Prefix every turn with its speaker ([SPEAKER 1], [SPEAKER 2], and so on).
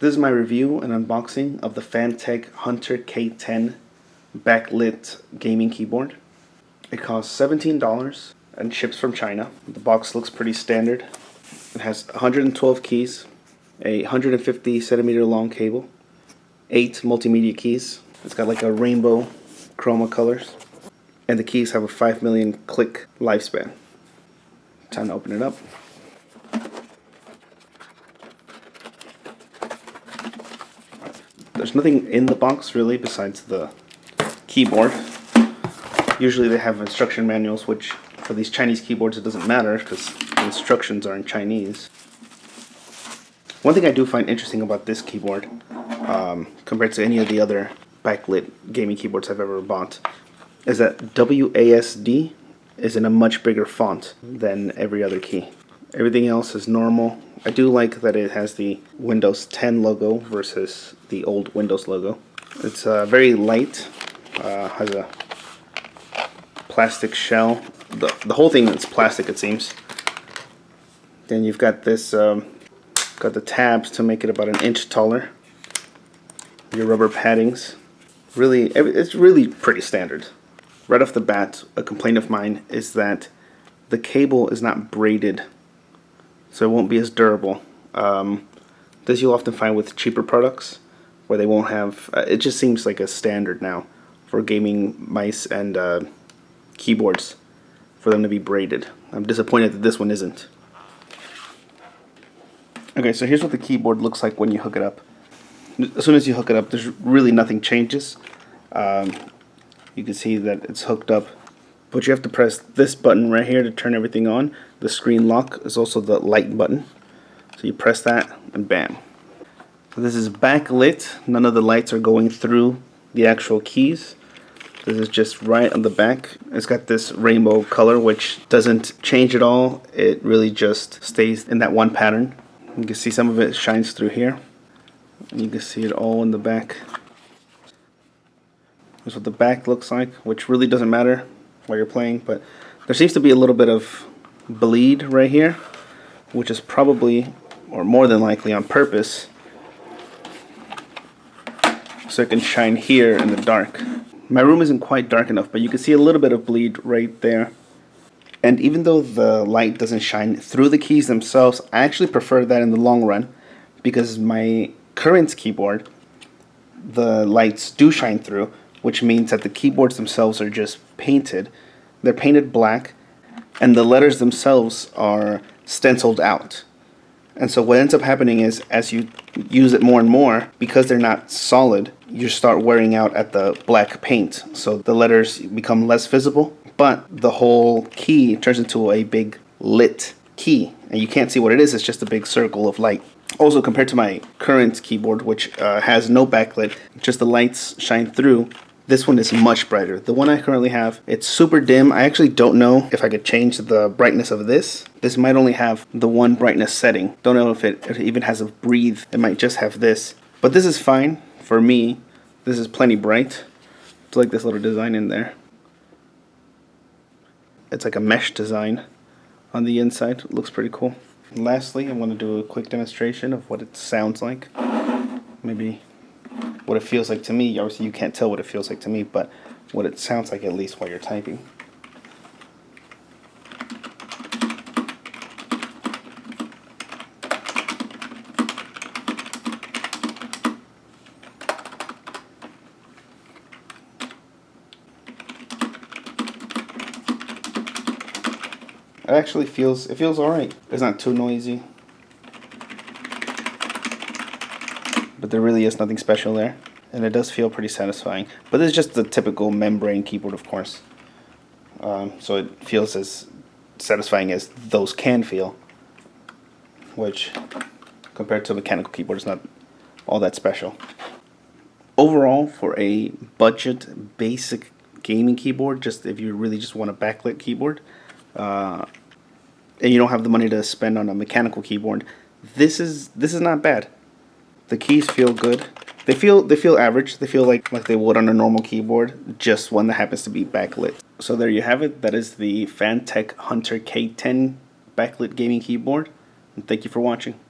[SPEAKER 1] This is my review and unboxing of the Fantech Hunter K10 backlit gaming keyboard. It costs $17 and ships from China. The box looks pretty standard. It has 112 keys, a 150 centimeter long cable, 8 multimedia keys. It's got like a rainbow chroma colors, and the keys have a 5 million click lifespan. Time to open it up. There's nothing in the box really besides the keyboard. Usually they have instruction manuals, which for these Chinese keyboards it doesn't matter because the instructions are in Chinese. One thing I do find interesting about this keyboard, compared to any of the other backlit gaming keyboards I've ever bought, is that WASD is in a much bigger font than every other key. Everything else is normal. I do like that it has the Windows 10 logo versus the old Windows logo. It's very light, has a plastic shell. The whole thing is plastic, it seems. Then you've got this, got the tabs to make it about an inch taller. Your rubber paddings. Really, it's really pretty standard. Right off the bat, a complaint of mine is that the cable is not braided, so it won't be as durable. This you'll often find with cheaper products where they won't have, it just seems like a standard now for gaming mice and keyboards for them to be braided. I'm disappointed that this one isn't. Okay, so here's what the keyboard looks like when you hook it up. As soon as you hook it up, there's really nothing changes. You can see that it's hooked up, but you have to press this button right here to turn everything on. The screen lock is also the light button. So you press that and bam. So this is backlit. None of the lights are going through the actual keys. This is just right on the back. It's got this rainbow color which doesn't change at all. It really just stays in that one pattern. You can see some of it shines through here. And you can see it all in the back. That's what the back looks like, which really doesn't matter while you're playing, but there seems to be a little bit of bleed right here, which is probably, or more than likely, on purpose, so it can shine here in the dark. My room isn't quite dark enough, but you can see a little bit of bleed right there. And even though the light doesn't shine through the keys themselves, I actually prefer that in the long run, because my current keyboard, the lights do shine through, which means that the keyboards themselves are just painted. They're painted black, and the letters themselves are stenciled out. And so what ends up happening is, as you use it more and more, because they're not solid, you start wearing out at the black paint. So the letters become less visible, but the whole key turns into a big lit key. And you can't see what it is, it's just a big circle of light. Also, compared to my current keyboard, which has no backlit, just the lights shine through, this one is much brighter. The one I currently have, it's super dim. I actually don't know if I could change the brightness of this. This might only have the one brightness setting. Don't know if it even has a breathe. It might just have this. But this is fine for me. This is plenty bright. It's like this little design in there. It's like a mesh design on the inside. It looks pretty cool. And lastly, I want to do a quick demonstration of what it sounds like. Maybe what it feels like to me. Obviously you can't tell what it feels like to me, but what it sounds like at least while you're typing. It actually feels alright. It's not too noisy, but there really is nothing special there, and it does feel pretty satisfying. But it's just the typical membrane keyboard, of course, so it feels as satisfying as those can feel, which compared to a mechanical keyboard is not all that special. Overall, for a budget basic gaming keyboard, just if you really just want a backlit keyboard, and you don't have the money to spend on a mechanical keyboard, this is not bad. The keys feel good. They feel average. They feel like they would on a normal keyboard, just one that happens to be backlit. So there you have it. That is the Fantech Hunter K10 backlit gaming keyboard. And thank you for watching.